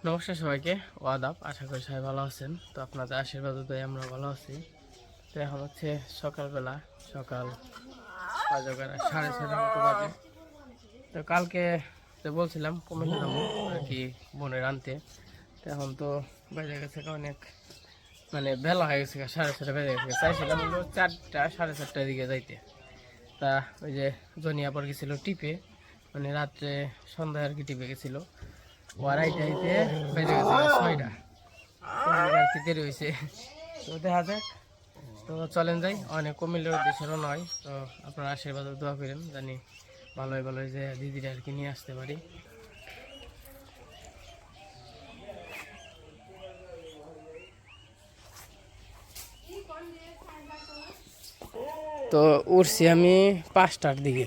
নমস্কার সবাইকে, আদাব। আশা করি সবাই ভালো আছেন। তো আপনাদের আশীর্বাদে আমরা ভালো আছি। তো এখন হচ্ছে সকালবেলা, সকাল 6:30 মতো বাজে। তো কালকে তো বলছিলাম কুমিল্লা যাবো আর কি বোনের আনতে। তো এখন তো বেজে গেছে অনেক, মানে বেলা হয়ে গেছে, 6:30 বেজে গেছে। চাইছিলাম হলো 4টা 4:30টার দিকে যাইতে। তা ওই যে জনিয়া পর গেছিলো টিপে, মানে রাত্রে সন্ধ্যায় আর কি টিপে গেছিলো। ওয়ারাইটাইতে বেজে গেছে 6টা, আর কি দেরি হয়েছে। তো দেখা যাক। তো চলেন যাই, অনেক কুমিল্লার উদ্দেশ্যেরও নয়। তো আপনারা আশীর্বাদ দোয়া করেন, জানি ভালোই ভালোই যে দিদিরা আর কি নিয়ে আসতে পারি। তো উঠছি আমি 5টার দিকে।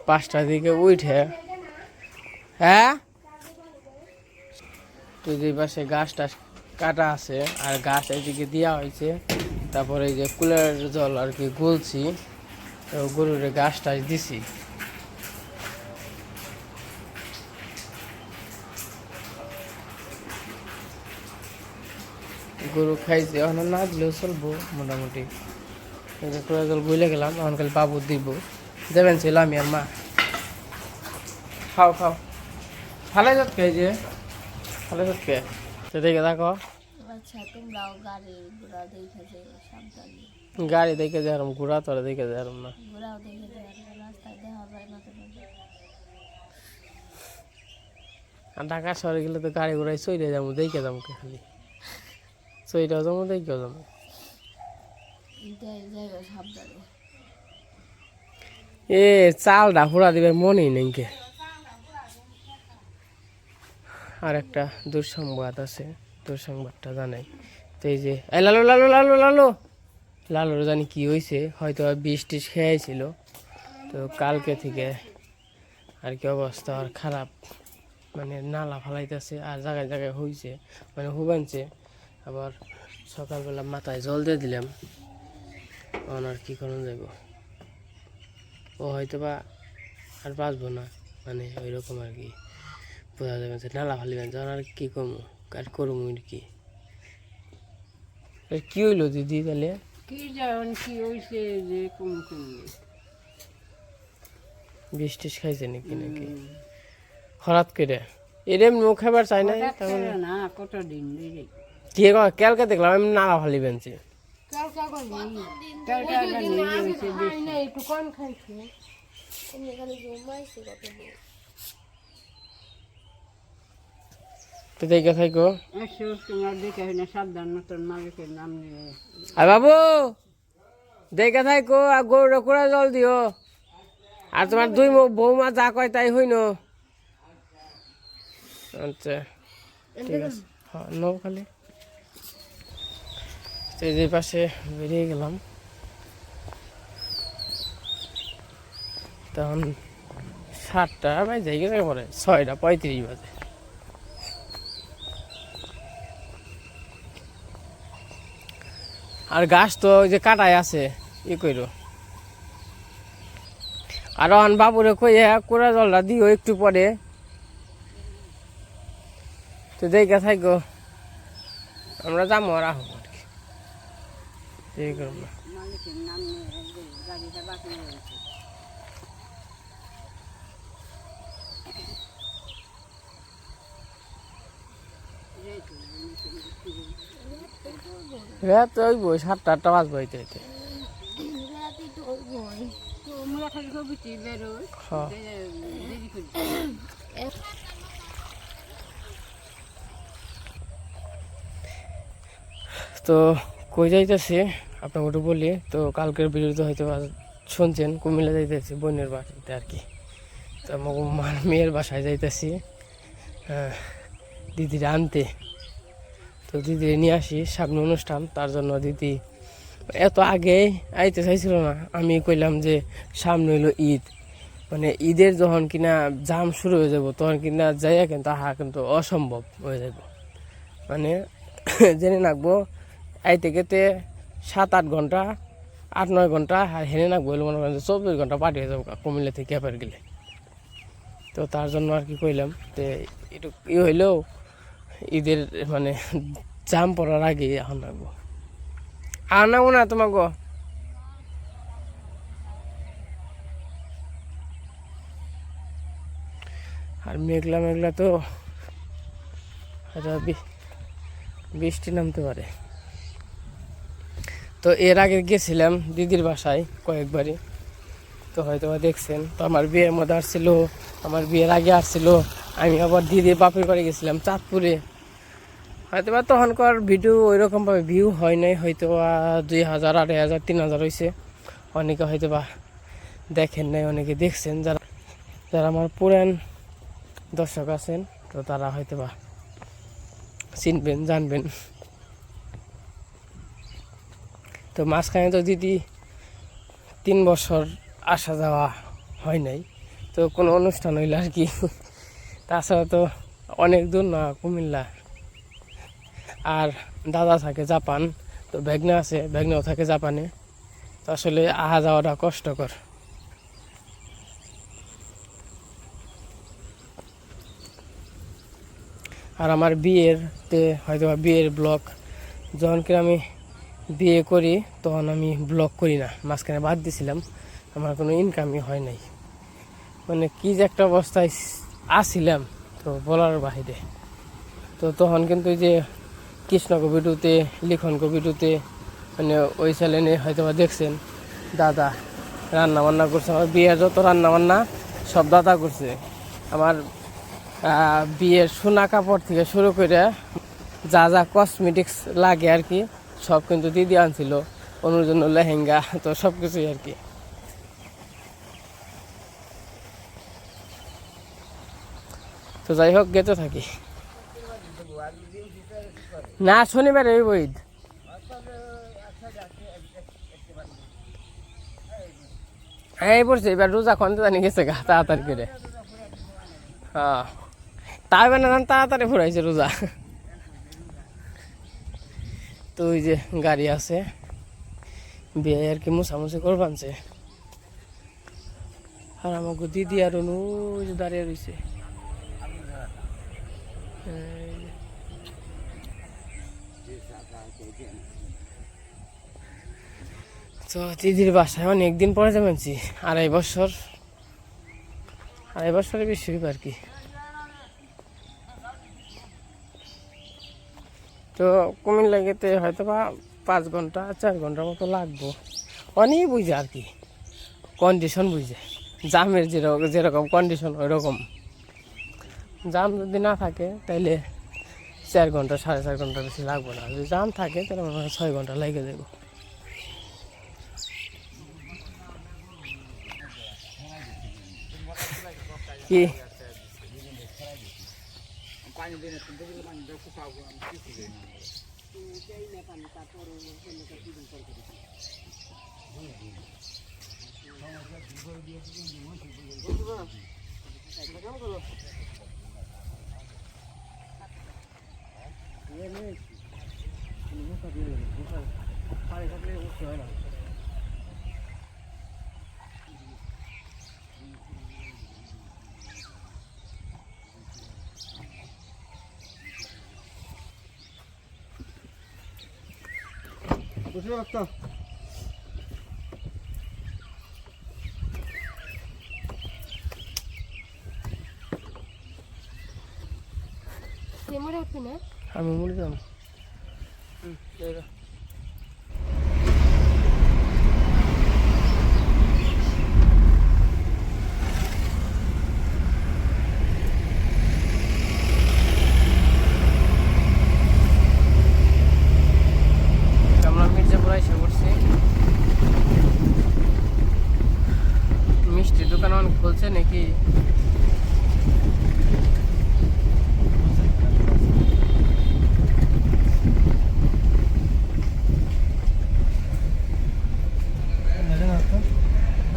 5টার দিকে উঠে, হ্যাঁ, তো যে পাশে গাছ টাছ কাটা আছে আর গাছ এইদিকে দেওয়া হয়েছে। তারপরে এই যে কুলের জল আর কি গুলছি, তো গরুর গাছ টাছ দিছি। গরু খাইছে, এখন না দিলেও চলবো মোটামুটি। কুলের জল গুলে গেলাম, এখন খালি বাবু দিব। দেবেন ছিল আমি আর মা। খাও খাও, ভালো যাত কে যে ভালো যাত কে, তো দেখে দেখো। আচ্ছা, তোমরাও গাড়ি ঘোড়া দেখে যে সাবধানে, গাড়ি দেখে যারম, ঘোড়া তোরা দেখে যারম না। ঘোড়াও দেখে যে রাস্তায় দেখা যায় না তোমাদের। আর ঢাকা শহরে গেলে তো গাড়ি ঘোড়ায় চইরে যাবো, দেখে যাবো খালি, চইটাও যাবো দেখেও যাবো। জায়গা সাবধানে। এ চালটা হুড়া দিবার মনেই নেই কে। আর একটা দুঃসংবাদ আছে, দুঃসংবাদটা জানাই। তো এই যে লালু লালু লালু লালু লালুর জানি কি হয়েছে, হয়তো বিষ টিস খেয়েছিল। তো কালকে থেকে আর কি অবস্থা আর খারাপ, মানে নালা ফালাইতেছে আর জায়গায় জায়গায় হয়েছে, মানে হুবানছে। আবার সকালবেলা মাথায় জল দিয়ে দিলাম, আর কি করা যাব। ও হয়তো বা আর বাঁচবো না, মানে ওই রকম আর কি বোঝা যাবে যে নালা ফালিবেন যখন আর কি করবো, আর করবো কি। কি হইলো দিদি তাহলে? কি যেমন কি হয়েছে যে কম কমে বিষ টিস খাইছে নাকি নাকি হঠাৎ করে এরম মুখ খাবার চাই না। না কতদিন কি কালকে দেখলাম আমি নালা ফালি বেনছি। একটু কম খাইছি। তুমি খালি ঘুমাইছি কতদিন। তো দেখে থাকো। তোমার দেখে হয় না, সাবধান মতন মালিকের নাম নিয়ে। আর বাবু দেখে থাকো, আর গরুটা করে জল দিও। আর তোমার দুই বৌমা যা কয় তাই হইন। আচ্ছা ঠিক আছে, হ্যাঁ নো খালি। স্টেজের পাশে বেরিয়ে গেলাম, তখন 7টা বাজে গেছে, পরে 6:35 বাজে। আর গাছ তো ওই যে কাটায় আছে, ই কইর। আর অন বাবুরে কই কোরা জলটা দিও একটু পরে। তো দেখে থাকো, আমরা যাবো আর আহ আর কি, এই করব না। মালিকের নাম নিয়ে গাড়িটা বাকি রয়েছে। রাত ওই বই 7টা-8টা বাজবো হইতে হইতে। রাতে তো বই তোমরা খালি কবিতে বেরোয় হ্যাঁ দেরি করি। তো কই যাইতেছি আপনাকে একটু বলি। তো কালকের ভিডিওতে হয়তো শুনছেন কুমিল্লা যাইতেছি বোনের বাড়িতে আর কি। তো আমার মেয়ের বাসায় যাইতেছি দিদিরা আনতে। তো দিদি নিয়ে আসি, সামনে অনুষ্ঠান, তার জন্য দিদি এত আগে আইতে চাইছিল না। আমি কইলাম যে সামনে হইলো ঈদ, মানে ঈদের যখন কিনা জাম শুরু হয়ে যাব তখন কিনা যাইয়া কিন্তু কিন্তু অসম্ভব হয়ে যাব। মানে জেনে রাখবো আইতে গেতে 7-8 ঘন্টা, 8-9 ঘন্টা, আর হেনে রাখবো হইলে মনে করেন যে 24 ঘন্টা পাঠিয়ে যাবো কুমিল্লা থেকে এবার গেলে। তো তার জন্য আর কি কইলাম যে একটু ই হইলেও ঈদের মানে জাম পড়ার আগে এখন আনবো। আনাবো না তোমাকে। আর মেঘলা মেঘলা তো বৃষ্টি নামতে পারে। তো এর আগে গেছিলাম দিদির বাসায় কয়েকবারই, তো হয়তো দেখছেন। তো আমার বিয়ের মধ্যে আসছিল, আমার বিয়ের আগে আসছিল, আমি আবার দিদির বাপের বাড়ি গেছিলাম চাঁদপুরে। হয়তো বা তখনকার ভিডিও ওইরকমভাবে ভিউ হয় নাই, হয়তো 2000, 2500, 3000 হয়েছে। অনেকে হয়তো বা দেখেন নাই, অনেকে দেখছেন। যারা যারা আমার পুরান দর্শক আছেন তো তারা হয়তো বা চিনবেন, জানবেন। তো মাঝখানে তো দিদি 3 বছর আসা যাওয়া হয় নাই, তো কোনো অনুষ্ঠান হইলে আর কি। তাছাড়া তো অনেক দূর না, কুমিল্লা। আর দাদা থাকে জাপান, তো ভ্যাগনা আছে, ভ্যাগনাও থাকে জাপানে। তো আসলে আহা যাওয়াটা কষ্টকর। আর আমার বিয়েরতে হয়তো বিয়ের ব্লগ যখন কি আমি বিয়ে করি তখন আমি ব্লগ করি না, মাঝখানে বাদ দিছিলাম। আমার কোনো ইনকামই হয় নাই, মানে কি যে একটা অবস্থায় আসছিলাম তো বলার বাহিরে। তো তখন কিন্তু যে কৃষ্ণ কবিটুতে, লিখন কবিটুতে, মানে ওই চ্যানেলে হয়তো বা দেখছেন দাদা রান্না বান্না করছে। আমার বিয়ের যত রান্না বান্না সব দাদা করছে। আমার বিয়ের সোনা কাপড় থেকে শুরু করে যা যা কসমেটিক্স লাগে আর কি সব কিন্তু দিদি আনছিল, অনুর জন্য লেহেঙ্গা, তো সব কিছুই আর কি। তো যাই হোক, গেতে থাকি। না শনিবারে ওই বই এই পড়ছে, এবার রোজা খনতে জানি গেছে গা তাড়াতাড়ি করে। হ্যাঁ, তাই মানে তাড়াতাড়ি ফুরাইছে রোজা। তো ওই যে গাড়ি আছে, বিয়ে আর কি মুছামুছি করবানছে। আর আমাকে দিদি আর ওই যে দাঁড়িয়ে রয়েছে। তো দিদির বাসায় অনেকদিন পরে যাবেনছি, 2.5 বছর, 2.5 বছরের বেশি হইব আর কি। তো কুমিল্লা গেতে হয়তো বা 5 ঘন্টা 4 ঘন্টার মতো লাগবো। অনেক বুঝে আর কি, কন্ডিশন বুঝে, জামের যেরকম কন্ডিশন ওই রকম। জাম যদি না থাকে তাইলে 4 ঘন্টা 4.5 ঘন্টা বেশি লাগবো না। যদি জাম থাকে তাহলে মনে হয় 6 ঘন্টা লেগে যাবো। কি বুঝতে পারতো আমি মরে যাম। আমরা মির্জাপুর এসে পড়ছি। মিষ্টির দোকান অনেক খুলছে নাকি?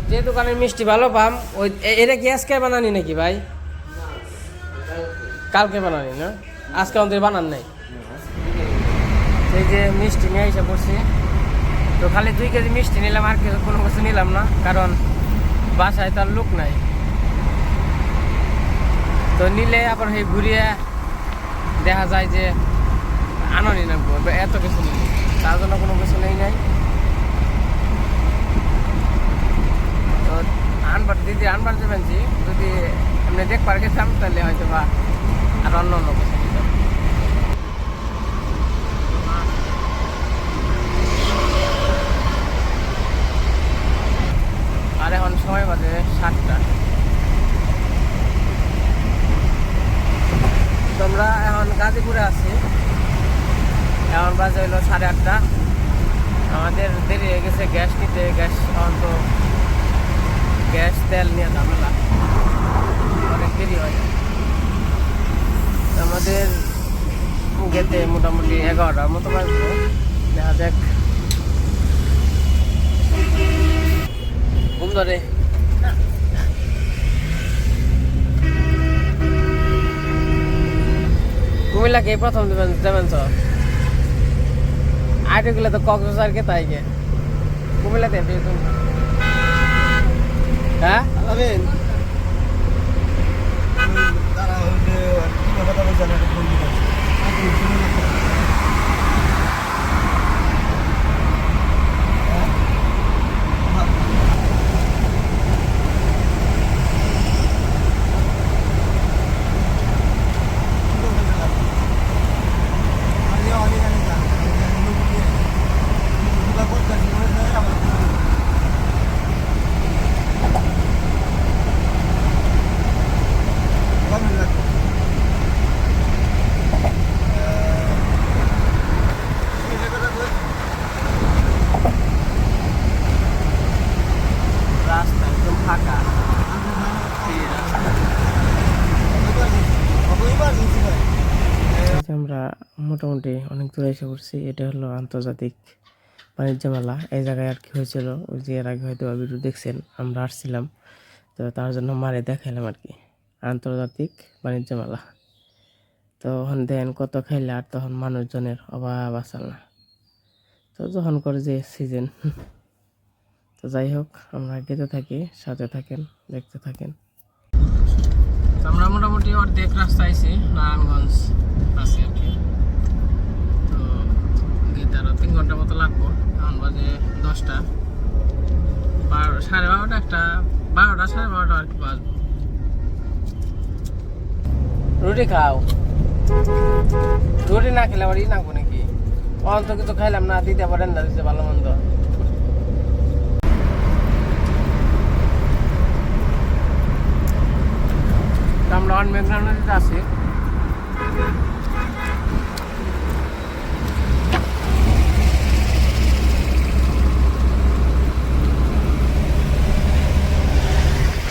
যে দোকানের মিষ্টি ভালো পাম ওই এটা কি আজকে বানানি নাকি ভাই? কালকে বানানি না, আজকে আমাদের বানান নাই। এই যে মিষ্টি নিয়ে এসে পড়ছি, তো খালি 2 কেজি মিষ্টি নিলাম, আর কোনো কিছু নিলাম না, কারণ বাসায় তার লোক নাই। তো নিলে আবার ঘুরিয়ে দেখা যায় যে আননি না এত কিছু নেই, তার জন্য কোনো কিছু নেই নাই। তো আনবার দিদি আনবার যাবেন জি, যদি এমনি দেখবার গেছিলাম তাহলে হয়তো বা আর অন্য অন্য কিছু দিতাম। আর এখন সময় বাজে 7টা। তোমরা এখন গাজীপুরে আছি, এখন বাজে হইলো 8:30। আমাদের দেরি হয়ে গেছে গ্যাস নিতে, গ্যাস এখন তো গ্যাস তেল নিয়ে ঝামেলা, অনেক দেরি হয়। আমাদের গেতে মোটামুটি 11টার মতো বাজবো, দেখা যাক। ঘুম ধরে কুমিল্লা কে প্রথম যাবেন তো আইটে গেলে তো কক্সবাজার কে তাই গে কুমিল্লাতে হ্যাঁ রাস্তা একদম ফাঁকা। আমরা মোটামুটি অনেক দূরে এসে পড়ছি। এটা হলো আন্তর্জাতিক বাণিজ্য মেলা। এই জায়গায় আর কি হয়েছিল, ওই যে এর আগে হয়তো ভিডিও দেখছেন, আমরা আসছিলাম তো তার জন্য মারে দেখাইলাম আর কি, আন্তর্জাতিক বাণিজ্য মেলা। তো ওখান দেন কত খাইলে আর তখন মানুষজনের অভাব আসল না, তো যখন করে যে সিজন। তো যাই হোক, আমরা যেতে থাকি, সাথে থাকেন, দেখতে থাকেন। আমরা মোটামুটি অর্ধেক রাস্তা আইছি, নারায়ণগঞ্জ আছে আর কি। তো গেতে আরো 3 ঘন্টার মতো লাগবো। এখন বাজে 10টা, 12:30 একটা 12টা 12:30 আর কি বাজবো। রুটি খাও, রুটি না খেলে আবার ই নাকবো নাকি? অন্ত কিছু খাইলাম না, দিতে পারেন না দিতে ভালো মন্দ। আমরা অন মেঘনা নদীতে আছি।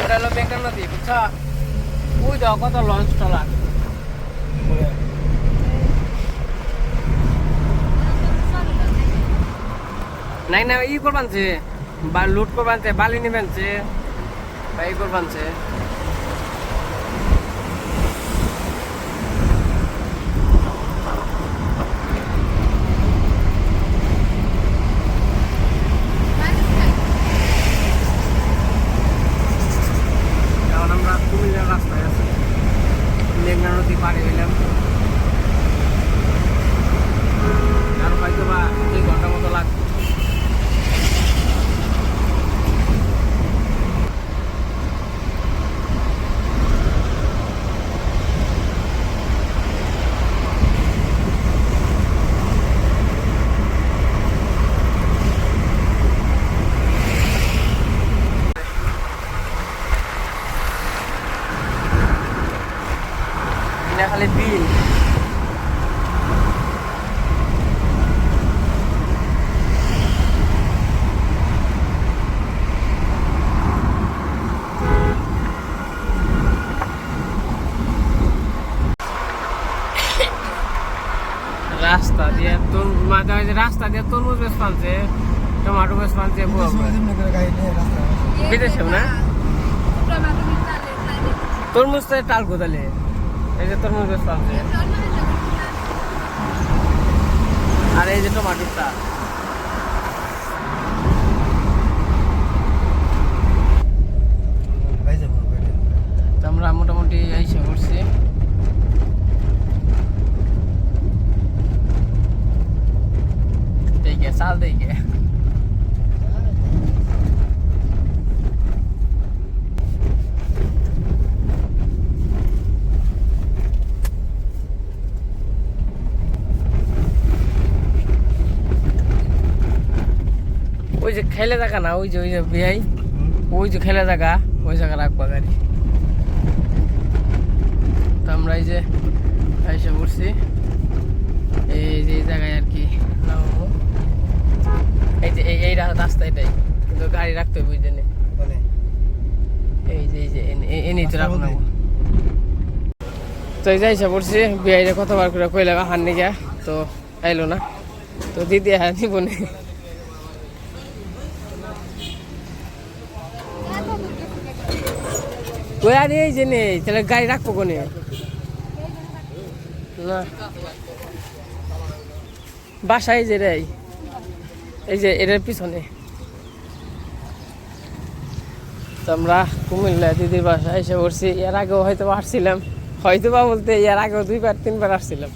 এটা হলো মেঘনা নদী, বুঝছো? ওই দেখো কত লঞ্চ টলার। নাই না ই করবানছে, লুট করবানছে, বালি নিবেনছে বা ই করবানছে। এখন আমরা কুমিল্লার রাস্তায় আছি, মেঘনা নদী পাড়ি হইলাম। আর হয়তো বা 2 ঘন্টার মতো লাগবে। খালি বিল রাস্তা দিয়ে রাস্তা দিয়ে তরমুজ বেশ পালছে, টমাটো বেশ পালছে, বিদেশেও না তরমুজ তো টাল কোথালে, এই যে তরমুজ বেশ পালছে, আর এই যে টমাটোর টাল। আমরা মোটামুটি এসে পড়ছি। লাল দেখে ওই যে খেলে জায়গা না, ওই যে বিয়াই, ওই যে খেলে জায়গা, ওই জায়গা রাখবা গাড়ি। তো আমরা এই যে এসে পড়ছি এই যে জায়গায় আর কি নামবো। এই যে এই রাস্তা এটাই, কিন্তু গাড়ি রাখতে হবে বুঝতে নেই। এই যে এনেই তো রাখবো। তো এই যে এসে পড়ছি, বিয়াইরে কতবার করে কইলাম হার নিগা, তো আইলো না। তো দিদি হ্যাঁ নিব না, ওই আর এই যে নেই, তাহলে গাড়ি রাখবো কোনে না বাসায় যে রে, এই যে এটার পিছনে। তো আমরা কুমিল্লা দিদির বাসায় এসে পড়ছি। এর আগেও হয়তো আসছিলাম, হয়তো বা বলতে এর আগেও 2-3 বার আসছিলাম।